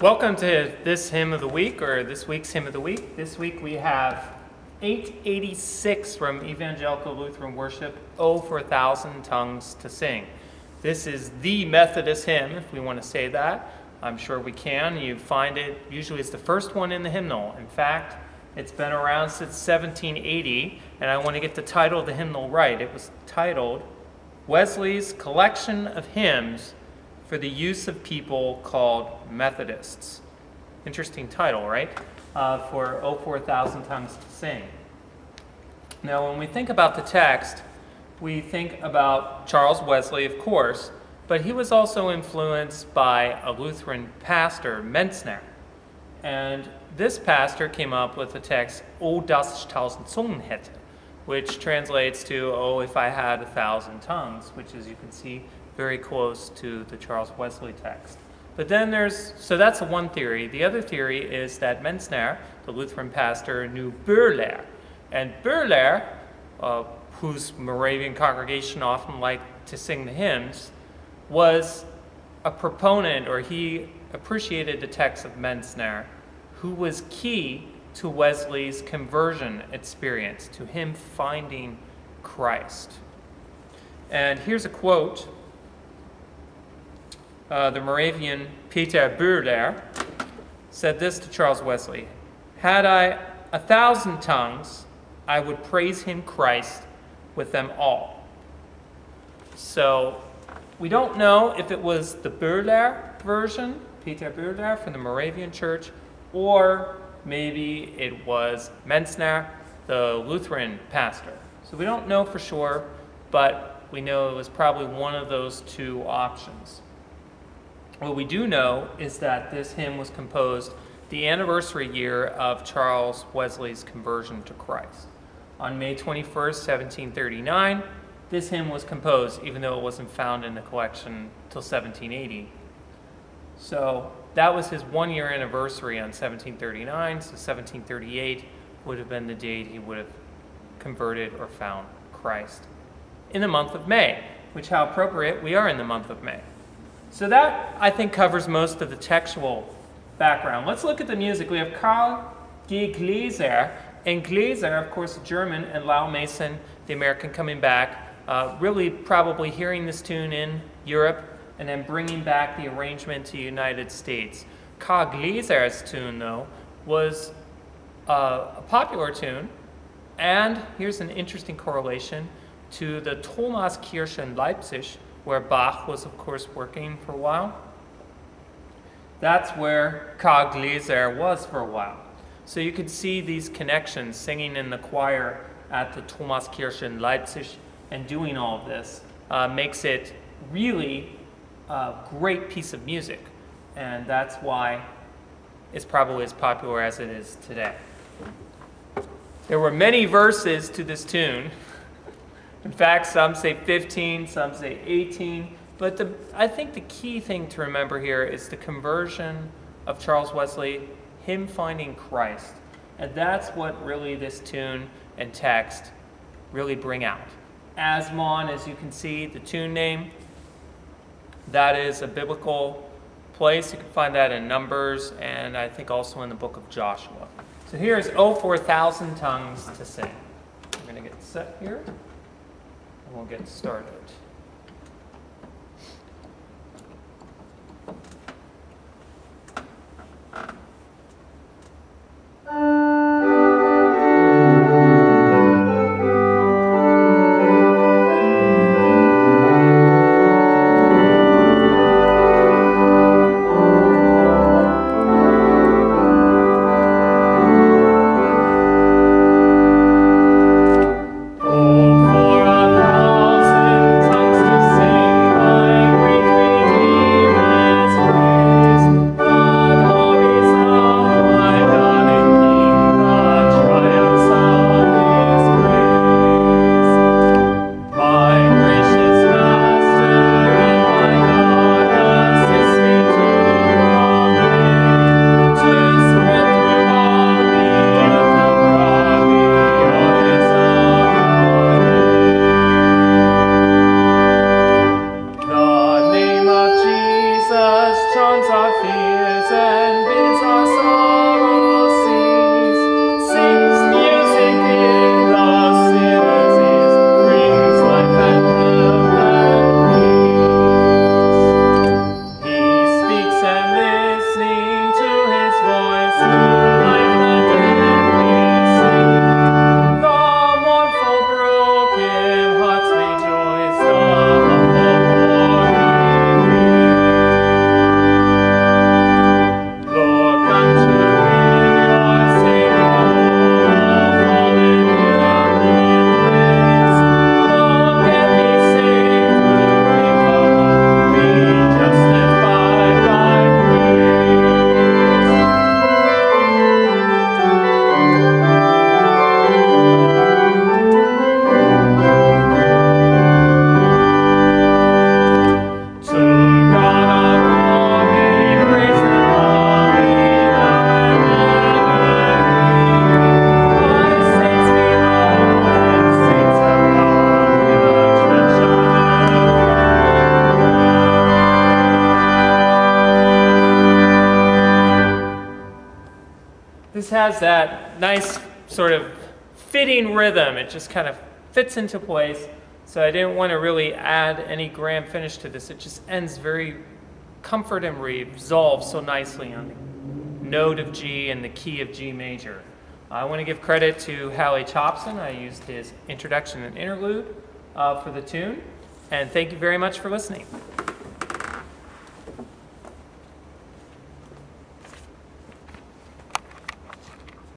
Welcome to this hymn of the week, or this week's hymn of the week. This week we have 886 from Evangelical Lutheran Worship, "Oh, for a Thousand Tongues to Sing." This is the Methodist hymn, if we want to say that. I'm sure we can. You find it, usually it's the first one in the hymnal. In fact, it's been around since 1780, and I want to get the title of the hymnal right. It was titled Wesley's Collection of Hymns for the Use of People Called Methodists. Interesting title, right? For "Oh, for a Thousand Tongues to Sing." Now, when we think about the text, we think about Charles Wesley, of course, but he was also influenced by a Lutheran pastor, Mentzner. And this pastor came up with the text, "Oh, dass ich tausend Zungen hätte," which translates to, "Oh, if I had 1,000 tongues," which, as you can see, very close to the Charles Wesley text. But then so that's one theory. The other theory is that Mentzner, the Lutheran pastor, knew Böhler. And Böhler, whose Moravian congregation often liked to sing the hymns, was a proponent, or he appreciated the text of Mentzner, who was key to Wesley's conversion experience, to him finding Christ. And here's a quote. The Moravian Peter Böhler said this to Charles Wesley: "Had I 1,000 tongues, I would praise him, Christ, with them all." So we don't know if it was the Böhler version, Peter Böhler from the Moravian Church, or maybe it was Mentzner, the Lutheran pastor. So we don't know for sure, but we know it was probably one of those two options. What we do know is that this hymn was composed the anniversary year of Charles Wesley's conversion to Christ. On May 21st, 1739, this hymn was composed, even though it wasn't found in the collection till 1780. So that was his one-year anniversary on 1739, so 1738 would have been the date he would have converted or found Christ in the month of May, which, how appropriate, we are in the month of May. So that, I think, covers most of the textual background. Let's look at the music. We have Karl G. Gläser, and Gläser, of course, German, and Lyle Mason, the American, coming back, really probably hearing this tune in Europe and then bringing back the arrangement to the United States. Karl Gläser's tune, though, was a popular tune, and here's an interesting correlation to the Thomaskirche in Leipzig, where Bach was, of course, working for a while. That's where Karl Gläser was for a while. So you can see these connections, singing in the choir at the Thomaskirche in Leipzig and doing all of this makes it really a great piece of music. And that's why it's probably as popular as it is today. There were many verses to this tune. In fact, some say 15, some say 18. But I think the key thing to remember here is the conversion of Charles Wesley, him finding Christ. And that's what really this tune and text really bring out. Asmon, as you can see, the tune name, that is a biblical place. You can find that in Numbers, and I think also in the book of Joshua. So here's "Oh, for a Thousand Tongues to Sing." I'm going to get set here. We'll get started. Oh, for a thousand has that nice sort of fitting rhythm. It just kind of fits into place. So I didn't want to really add any grand finish to this. It just ends very comfort and resolves so nicely on the note of G and the key of G major. I want to give credit to Hallie Chopson. I used his introduction and interlude for the tune. And thank you very much for listening.